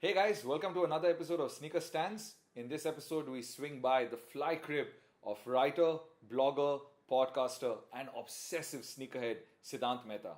Hey guys, welcome to another episode of Sneakerstans. In this episode, we swing by the fly crib of writer, blogger, podcaster, and obsessive sneakerhead Siddhant Mehta.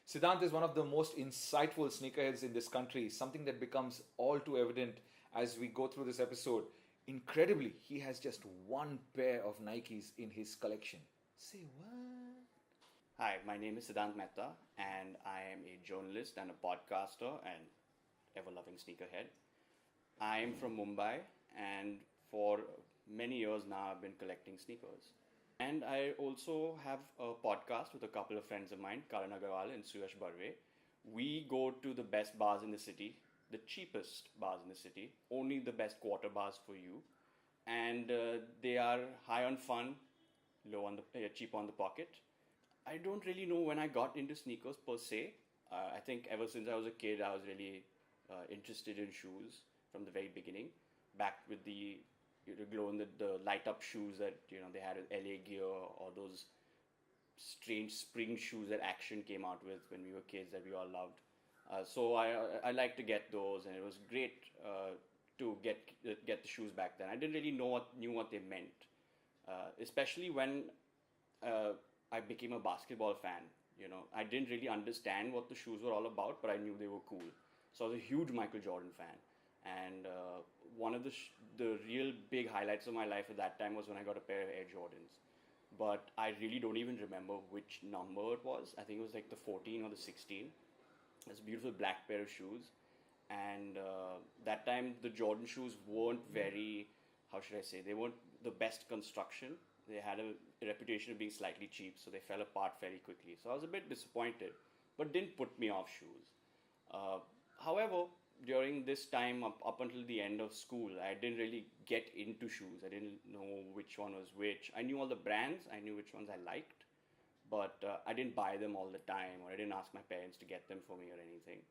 Siddhant is one of the most insightful sneakerheads in this country, something that becomes all too evident as we go through this episode. Incredibly, he has just one pair of Nikes in his collection. Say what? Hi, my name is Siddhant Mehta, and I am a journalist and a podcaster and ever-loving sneakerhead. I am from Mumbai, and for many years now, I've been collecting sneakers. And I also have a podcast with a couple of friends of mine, Karan Agarwal and Suyash Barve. We go to the best bars in the city, the cheapest bars in the city, only the best quarter bars for you. And they are high on fun, low on the cheap on the pocket. I don't really know when I got into sneakers per se. I think ever since I was a kid, I was really interested in shoes from the very beginning. Back with the glow in the light up shoes that they had with LA Gear, or those strange spring shoes that Action came out with when we were kids that we all loved. So I like to get those, and it was great to get the shoes back then. I didn't really knew what they meant, especially when I became a basketball fan. I didn't really understand what the shoes were all about, but I knew they were cool. So I was a huge Michael Jordan fan. And one of the real big highlights of my life at that time was when I got a pair of Air Jordans. But I really don't even remember which number it was. I think it was like the 14 or the 16. It's a beautiful black pair of shoes. And that time the Jordan shoes weren't very, how should I say, they weren't the best construction. They had a reputation of being slightly cheap, so they fell apart very quickly. So I was a bit disappointed, but didn't put me off shoes. However, during this time, up until the end of school, I didn't really get into shoes. I didn't know which one was which. I knew all the brands. I knew which ones I liked, but I didn't buy them all the time, or I didn't ask my parents to get them for me or anything.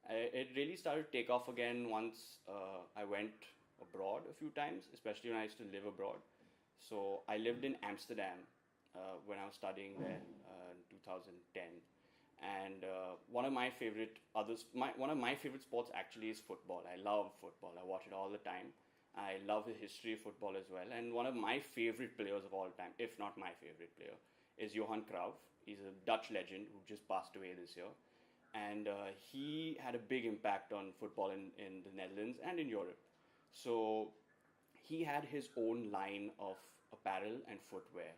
It really started to take off again once I went abroad a few times, especially when I used to live abroad. So I lived in Amsterdam when I was studying there in 2010, and one of my favorite sports actually is football. I love football. I watch it all the time. I love the history of football as well. And one of my favorite players of all time, if not my favorite player, is Johan Cruyff. He's a Dutch legend who just passed away this year, and he had a big impact on football in the Netherlands and in Europe. So he had his own line of apparel and footwear,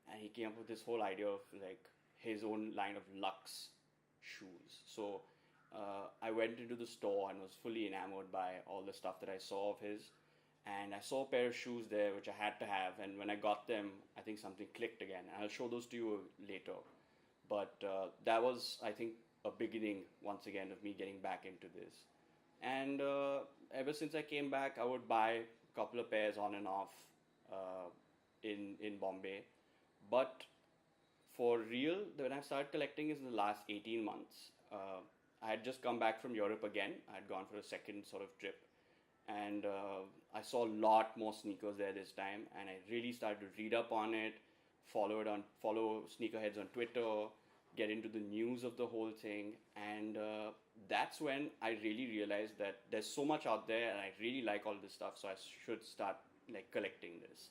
and he came up with this whole idea of like his own line of luxe shoes. So I went into the store and was fully enamored by all the stuff that I saw of his, and I saw a pair of shoes there which I had to have, and when I got them, I think something clicked again, and I'll show those to you later. But that was, I think, a beginning once again of me getting back into this. And ever since I came back, I would buy a couple of pairs on and off in Bombay. But for real, when I started collecting is in the last 18 months. I had just come back from Europe again. I had gone for a second sort of trip. And I saw a lot more sneakers there this time. And I really started to read up on it, follow sneakerheads on Twitter, get into the news of the whole thing. And that's when I really realized that there's so much out there and I really like all this stuff. So I should start like collecting this.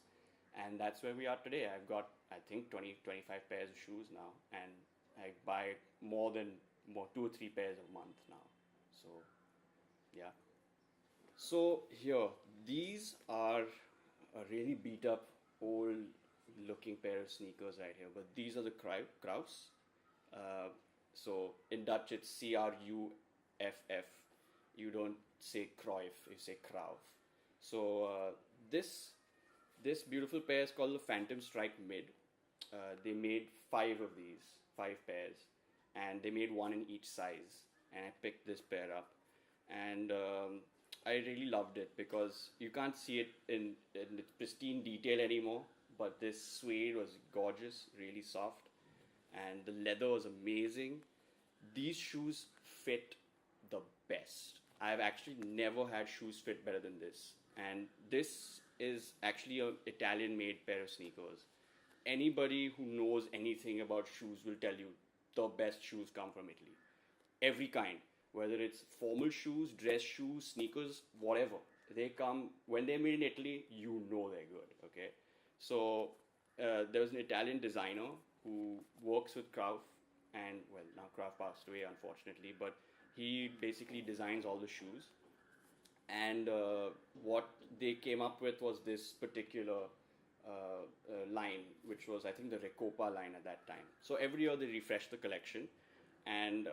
And that's where we are today. I've got, I think, 25 pairs of shoes now, and I buy more 2 or 3 pairs a month now. So, yeah. So here, these are a really beat up, old looking pair of sneakers right here, but these are the CRUYFF. So in Dutch, it's CRUYFF. You don't say CRUYFF, you say CRUYFF. So this beautiful pair is called the Phantom Strike Mid. They made 5 of these, 5 pairs, and they made 1 in each size. And I picked this pair up, and I really loved it because you can't see it in its pristine detail anymore. But this suede was gorgeous, really soft, and the leather was amazing. These shoes fit the best. I've actually never had shoes fit better than this. And this is actually an Italian-made pair of sneakers. Anybody who knows anything about shoes will tell you the best shoes come from Italy. Every kind. whether it's formal shoes, dress shoes, sneakers, whatever. They come, when they're made in Italy, you know they're good, okay? So there was an Italian designer who works with CRUYFF, and well, now CRUYFF passed away, unfortunately, but he basically designs all the shoes. And what they came up with was this particular line, which was, I think, the Recopa line at that time. So every year they refresh the collection, and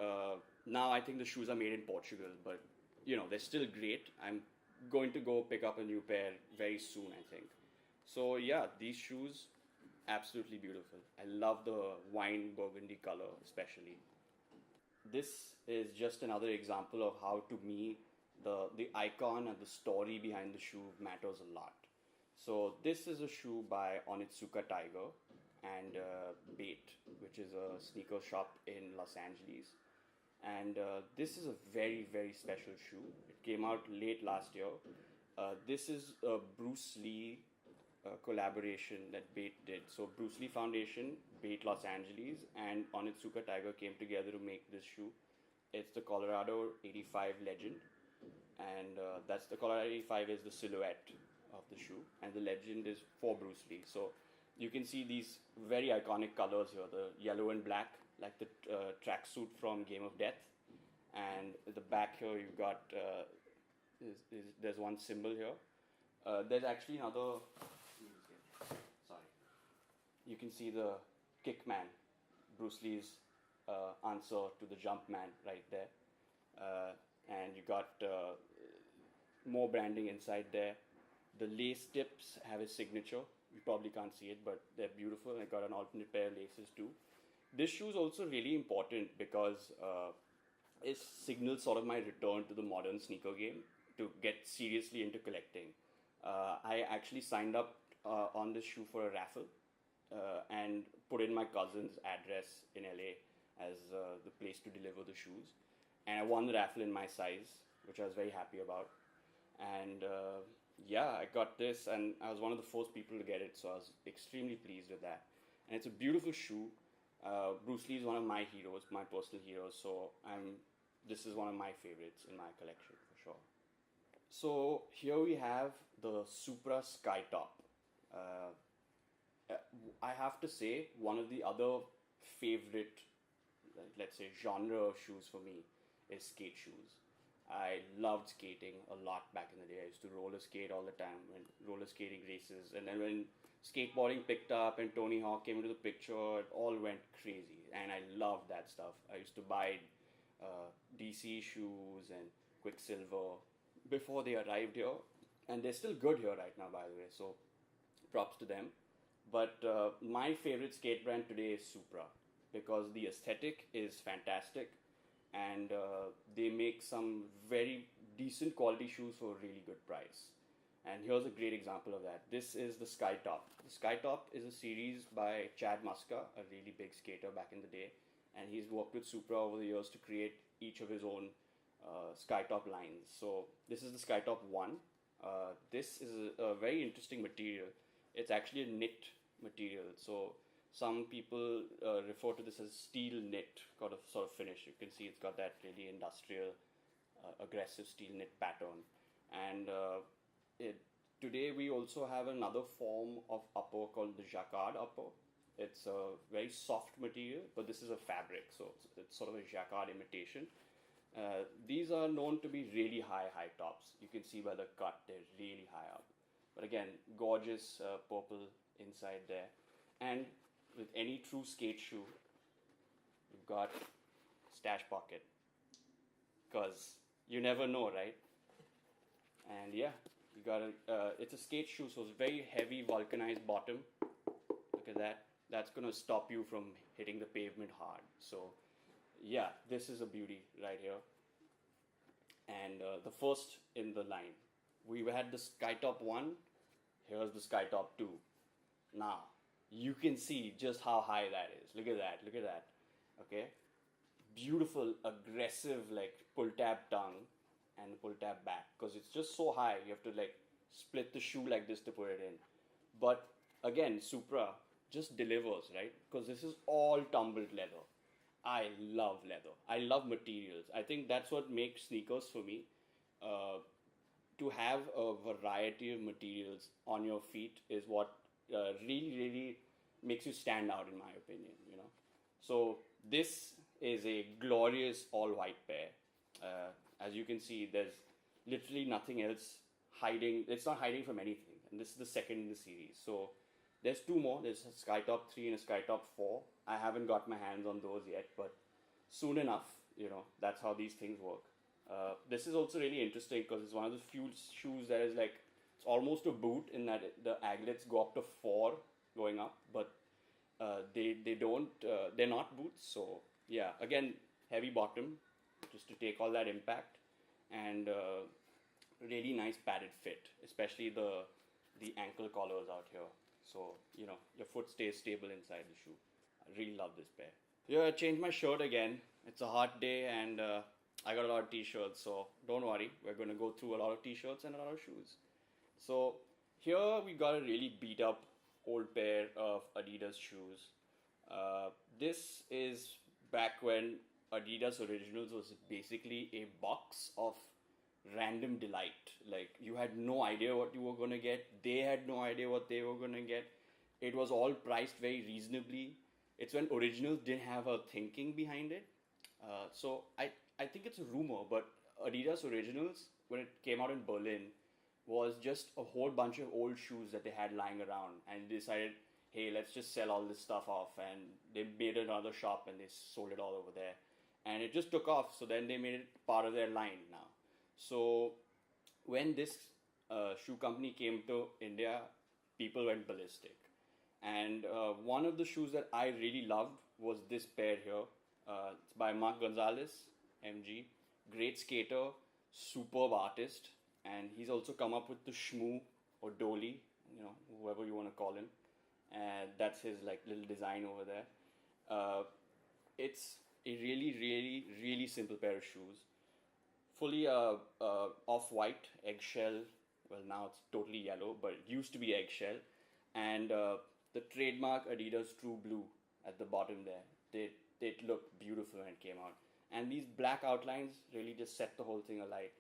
now I think the shoes are made in Portugal, but they're still great. I'm going to go pick up a new pair very soon, I think. So yeah, these shoes, absolutely beautiful. I love the wine burgundy color, especially. This is just another example of how, to me, the icon and the story behind the shoe matters a lot. So this is a shoe by Onitsuka Tiger and Bait, which is a sneaker shop in Los Angeles. And this is a very, very special shoe. It came out late last year. This is a Bruce Lee collaboration that Bait did. So Bruce Lee Foundation, Bait Los Angeles, and Onitsuka Tiger came together to make this shoe. It's the Colorado 85 Legend, and that's the Colorado 85 is the silhouette of the shoe, and the legend is for Bruce Lee. So you can see these very iconic colors here, the yellow and black, like the tracksuit from Game of Death. And at the back here, you've got, there's one symbol here. There's actually another, sorry. You can see the Kickman, Bruce Lee's answer to the Jumpman right there. And you got more branding inside there. The lace tips have a signature. You probably can't see it, but they're beautiful. I got an alternate pair of laces too. This shoe is also really important because it signals sort of my return to the modern sneaker game, to get seriously into collecting. I actually signed up on this shoe for a raffle and put in my cousin's address in LA as the place to deliver the shoes. And I won the raffle in my size, which I was very happy about. And yeah, I got this, and I was one of the first people to get it, so I was extremely pleased with that. And it's a beautiful shoe. Bruce Lee is one of my heroes, my personal heroes, so this is one of my favorites in my collection for sure. So here we have the SUPRA Skytop. I have to say, one of the other favorite, let's say, genre of shoes for me is skate shoes. I loved skating a lot back in the day. I used to roller skate all the time, when roller skating races, and then when skateboarding picked up and Tony Hawk came into the picture, it all went crazy, and I loved that stuff. I used to buy DC shoes and Quicksilver before they arrived here, and they're still good here right now, by the way, so props to them. But my favorite skate brand today is SUPRA, because the aesthetic is fantastic, and they make some very decent quality shoes for a really good price. And here's a great example of that. This is the Skytop. The Skytop is a series by Chad Muska, a really big skater back in the day, and he's worked with SUPRA over the years to create each of his own Skytop lines. So this is the Skytop 1. This is a very interesting material. It's actually a knit material. So some people refer to this as steel knit kind of sort of finish. You can see it's got that really industrial, aggressive steel knit pattern. And today we also have another form of upper called the jacquard upper. It's a very soft material, but this is a fabric, so it's sort of a jacquard imitation. These are known to be really high tops. You can see by the cut, they're really high up. But again, gorgeous purple inside there. And with any true skate shoe, you've got stash pocket, because you never know, right? And yeah, you got it's a skate shoe, so it's very heavy vulcanized bottom. Look at that. That's going to stop you from hitting the pavement hard. So yeah, this is a beauty right here. And the first in the line. We had the Skytop 1. Here's the Skytop 2. Now, you can see just how high that is. Look at that. Look at that. Okay. Beautiful, aggressive, like pull tab tongue and pull tab back. Because it's just so high. You have to like split the shoe like this to put it in. But again, SUPRA just delivers, right? Because this is all tumbled leather. I love leather. I love materials. I think that's what makes sneakers for me. To have a variety of materials on your feet is what really, really makes you stand out, in my opinion. So this is a glorious all-white pair. As you can see, there's literally nothing else hiding. It's not hiding from anything. And this is the second in the series. So there's two more. There's a Skytop 3 and a Skytop 4. I haven't got my hands on those yet, but soon enough, that's how these things work. This is also really interesting because it's one of the few shoes that is like, it's almost a boot in that the aglets go up to 4 going up, but they're not boots. So yeah, again, heavy bottom just to take all that impact, and really nice padded fit, especially the ankle collars out here. So, your foot stays stable inside the shoe. I really love this pair. Yeah, I changed my shirt again. It's a hot day and I got a lot of t-shirts, so don't worry. We're going to go through a lot of t-shirts and a lot of shoes. So here we got a really beat up old pair of Adidas shoes. This is back when Adidas Originals was basically a box of random delight. Like, you had no idea what you were going to get. They had no idea what they were going to get. It was all priced very reasonably. It's when Originals didn't have a thinking behind it. So I think it's a rumor, but Adidas Originals, when it came out in Berlin, was just a whole bunch of old shoes that they had lying around, and they decided, hey, let's just sell all this stuff off, and they made another shop and they sold it all over there, and it just took off. So then they made it part of their line now. So when this shoe company came to India, people went ballistic, and one of the shoes that I really loved was this pair here. It's by Gonzales, MG, great skater, superb artist, and he's also come up with the Shmoo or Dolly, whoever you want to call him, and that's his like little design over there. It's a really, really, really simple pair of shoes, fully off-white, eggshell. Well, now it's totally yellow, but it used to be eggshell, and the trademark Adidas True Blue at the bottom there. It looked beautiful when it came out, and these black outlines really just set the whole thing alight.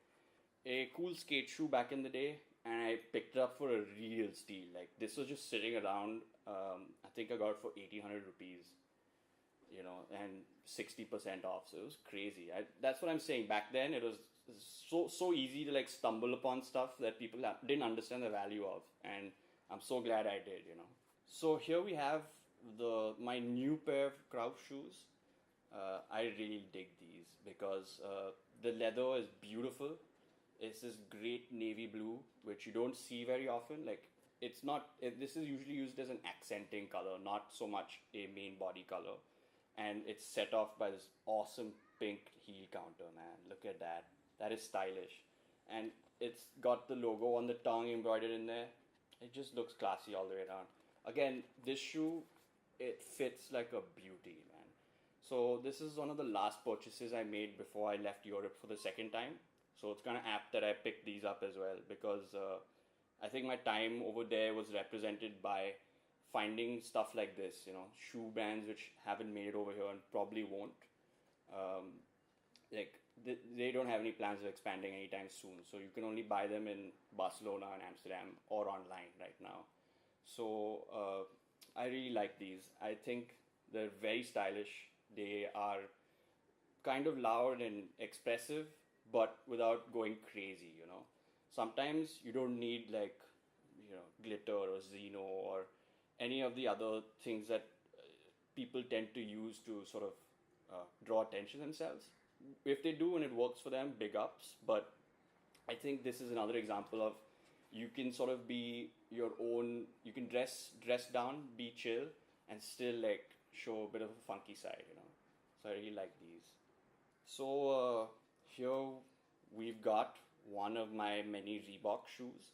A cool skate shoe back in the day, and I picked it up for a real steal. Like, this was just sitting around. I think I got it for 1,800 rupees, and 60% off. So it was crazy. That's what I'm saying. Back then, it was so easy to like stumble upon stuff that people didn't understand the value of, and I'm so glad I did. So here we have my new pair of CRUYFF shoes. I really dig these because the leather is beautiful. It's this great navy blue, which you don't see very often. Like, this is usually used as an accenting color, not so much a main body color. And it's set off by this awesome pink heel counter, man. Look at that. That is stylish. And it's got the logo on the tongue embroidered in there. It just looks classy all the way around. Again, this shoe, it fits like a beauty, man. So this is one of the last purchases I made before I left Europe for the second time. So it's kind of apt that I picked these up as well, because I think my time over there was represented by finding stuff like this, shoe brands which haven't made it over here and probably won't. They don't have any plans of expanding anytime soon. So you can only buy them in Barcelona and Amsterdam or online right now. So I really like these. I think they're very stylish. They are kind of loud and expressive, but without going crazy, Sometimes you don't need glitter or Xeno or any of the other things that people tend to use to sort of draw attention themselves. If they do and it works for them, big ups. But I think this is another example of you can sort of be your own, you can dress down, be chill, and still show a bit of a funky side, So I really like these. So here we've got one of my many Reebok shoes.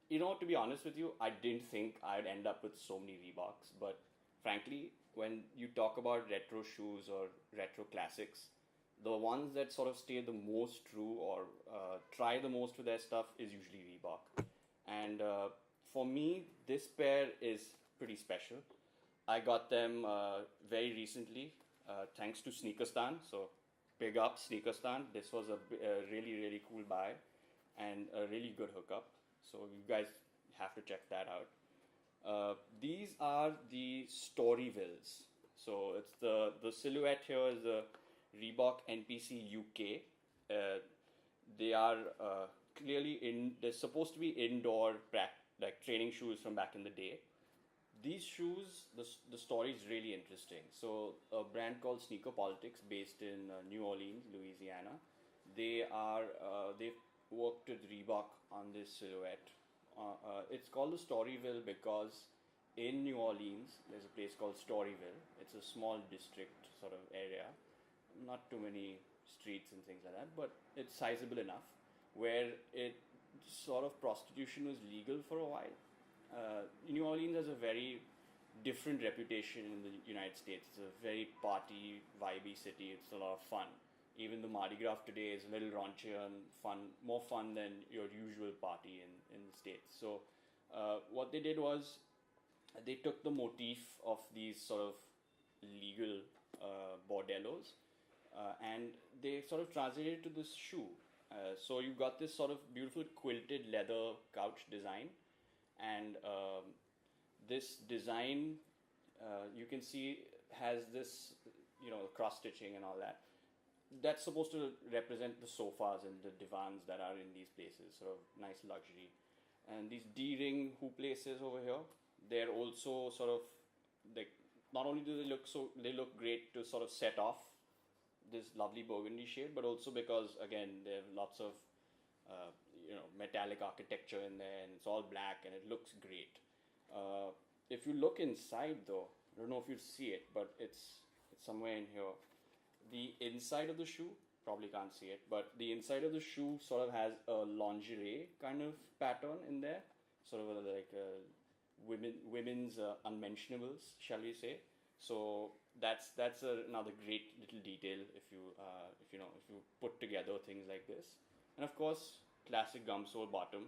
To be honest with you, I didn't think I'd end up with so many Reeboks, but frankly, when you talk about retro shoes or retro classics, the ones that sort of stay the most true or try the most with their stuff is usually Reebok. And for me, this pair is pretty special. I got them very recently. thanks to Sneakerstan. So big up Sneakerstan. This was a really, really cool buy and a really good hookup. So you guys have to check that out. These are the Storyvilles. So it's the silhouette here is the REEBOK NPC UK. They are clearly they're supposed to be indoor like training shoes from back in the day. These shoes, the story is really interesting. So a brand called Sneaker Politics, based in New Orleans, Louisiana, they've worked with Reebok on this silhouette. It's called the Storyville because in New Orleans there's a place called Storyville. It's a small district sort of area, not too many streets and things like that, but it's sizable enough where it sort of prostitution was legal for a while. New Orleans has a very different reputation in the United States. It's a very party, vibey city. It's a lot of fun. Even the Mardi Gras today is a little raunchier and fun, more fun than your usual party in the States. So what they did was they took the motif of these sort of legal bordellos and they sort of translated it to this shoe. So you've got this sort of beautiful quilted leather couch design, and this design you can see has this, cross stitching and all that. That's supposed to represent the sofas and the divans that are in these places, sort of nice luxury. And these D-ring hoop laces over here, they're also sort of like, not only do they look great to sort of set off this lovely burgundy shade, but also because again they have lots of metallic architecture in there, and it's all black and it looks great. If you look inside though, I don't know if you see it, but it's somewhere in here. The inside of the shoe, probably can't see it, but the inside of the shoe sort of has a lingerie kind of pattern in there, sort of like women's unmentionables, shall we say. So that's another great little detail if you put together things like this. And of course, classic gum sole bottom.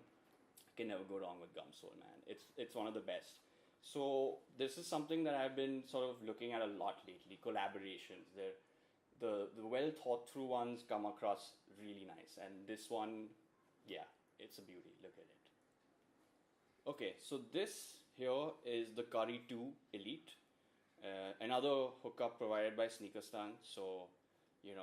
Can never go wrong with gum sole, man. It's one of the best. So this is something that I've been sort of looking at a lot lately. Collaborations. The well thought through ones come across really nice, and this one, yeah, it's a beauty. Look at it. Okay, so this here is the Curry 2 Elite. Another hookup provided by Sneakerstan. So, you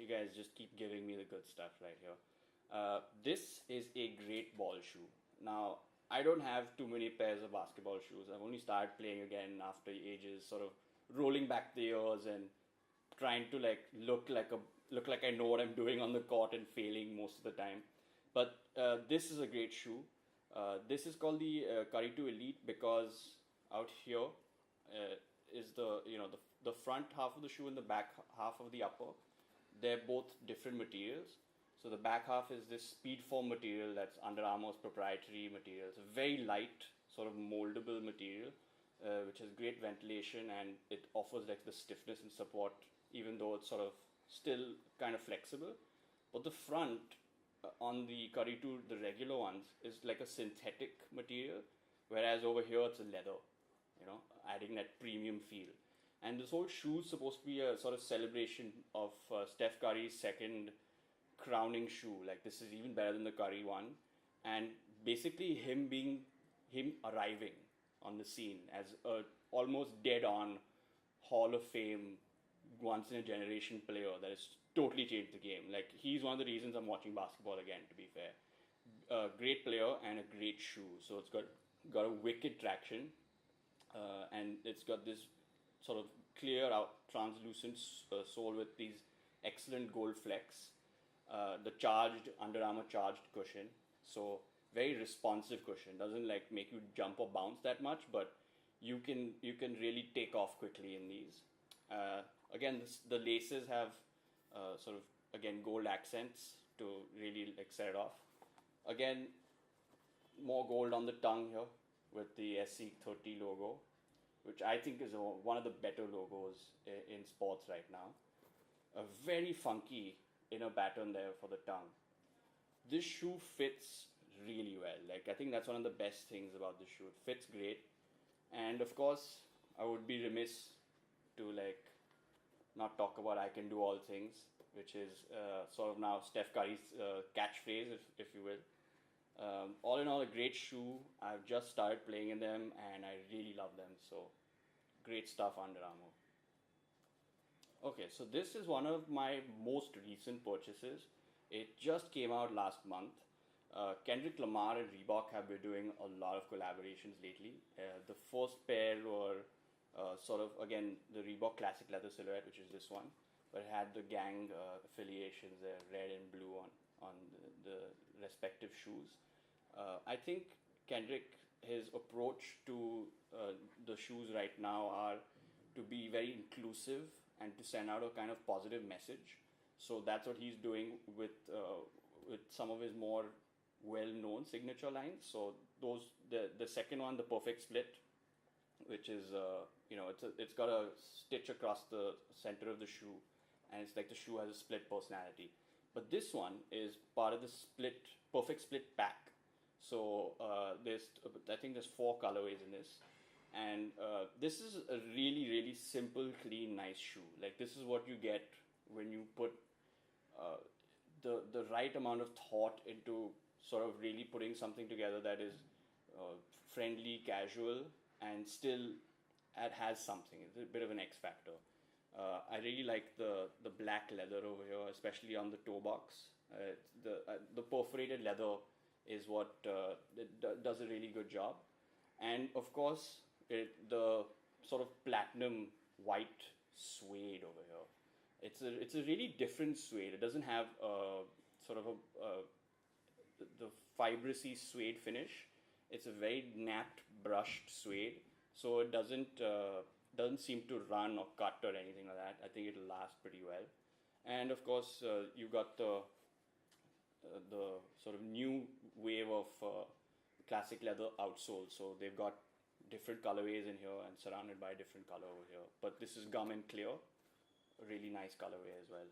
guys just keep giving me the good stuff right here. This is a great ball shoe. Now, I don't have too many pairs of basketball shoes. I've only started playing again after ages, sort of rolling back the years and trying to look like I know what I'm doing on the court and failing most of the time. But this is a great shoe. This is called the Curry 2 Elite because out here is the front half of the shoe and the back half of the upper. They're both different materials. So the back half is this speed foam material that's Under Armour's proprietary material. It's a very light, sort of moldable material, which has great ventilation, and it offers like the stiffness and support, even though it's sort of still kind of flexible. But the front on the Curry 2, the regular ones, is like a synthetic material, whereas over here it's a leather, adding that premium feel. And this whole shoe is supposed to be a sort of celebration of Steph Curry's second crowning shoe. Like, this is even better than the Curry one, and basically him arriving on the scene as a almost dead on Hall of Fame, once in a generation player that has totally changed the game. Like, he's one of the reasons I'm watching basketball again, to be fair. A great player and a great shoe. So it's got a wicked traction, and it's got this sort of clear out translucent sole with these excellent gold flecks. The Under Armour charged cushion, so very responsive cushion. Doesn't make you jump or bounce that much, but you can really take off quickly in these. Again, the laces have sort of again gold accents to really set it off. Again, more gold on the tongue here with the SC30 logo, which I think is one of the better logos in sports right now. A very funky inner pattern there for the tongue. This shoe fits really well. I think that's one of the best things about this shoe. It fits great. And of course, I would be remiss to not talk about I can do all things, which is sort of now Steph Curry's catchphrase, if you will. All in all, a great shoe. I've just started playing in them and I really love them. So, great stuff, Under Armour. Okay, so this is one of my most recent purchases. It just came out last month. Kendrick Lamar and Reebok have been doing a lot of collaborations lately. The first pair were sort of, again, the Reebok Classic Leather Silhouette, which is this one, but it had the gang affiliations there, red and blue on the respective shoes. I think Kendrick, his approach to the shoes right now are to be very inclusive and to send out a kind of positive message. So that's what he's doing with some of his more well-known signature lines. So the second one, the Perfect Split, which is it's got a stitch across the center of the shoe, and it's like the shoe has a split personality. But this one is part of the Perfect Split pack. So I think there's 4 colorways in this. And this is a really, really simple, clean, nice shoe. Like, this is what you get when you put the right amount of thought into sort of really putting something together that is friendly, casual, and still has something. It's a bit of an X factor. I really like the black leather over here, especially on the toe box. The perforated leather is what does a really good job. And of course, the sort of platinum white suede over here. It's a really different suede. It doesn't have sort of the fibrousy suede finish. It's a very napped, brushed suede, so it doesn't seem to run or cut or anything like that. I think it'll last pretty well. And of course, you got the sort of new wave of classic leather outsole. So they've got different colorways in here and surrounded by a different color over here. But this is gum and clear, a really nice colorway as well.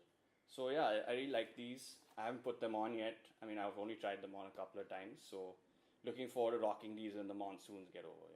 So yeah, I really like these. I haven't put them on yet. I mean, I've only tried them on a couple of times. So looking forward to rocking these when the monsoons get over,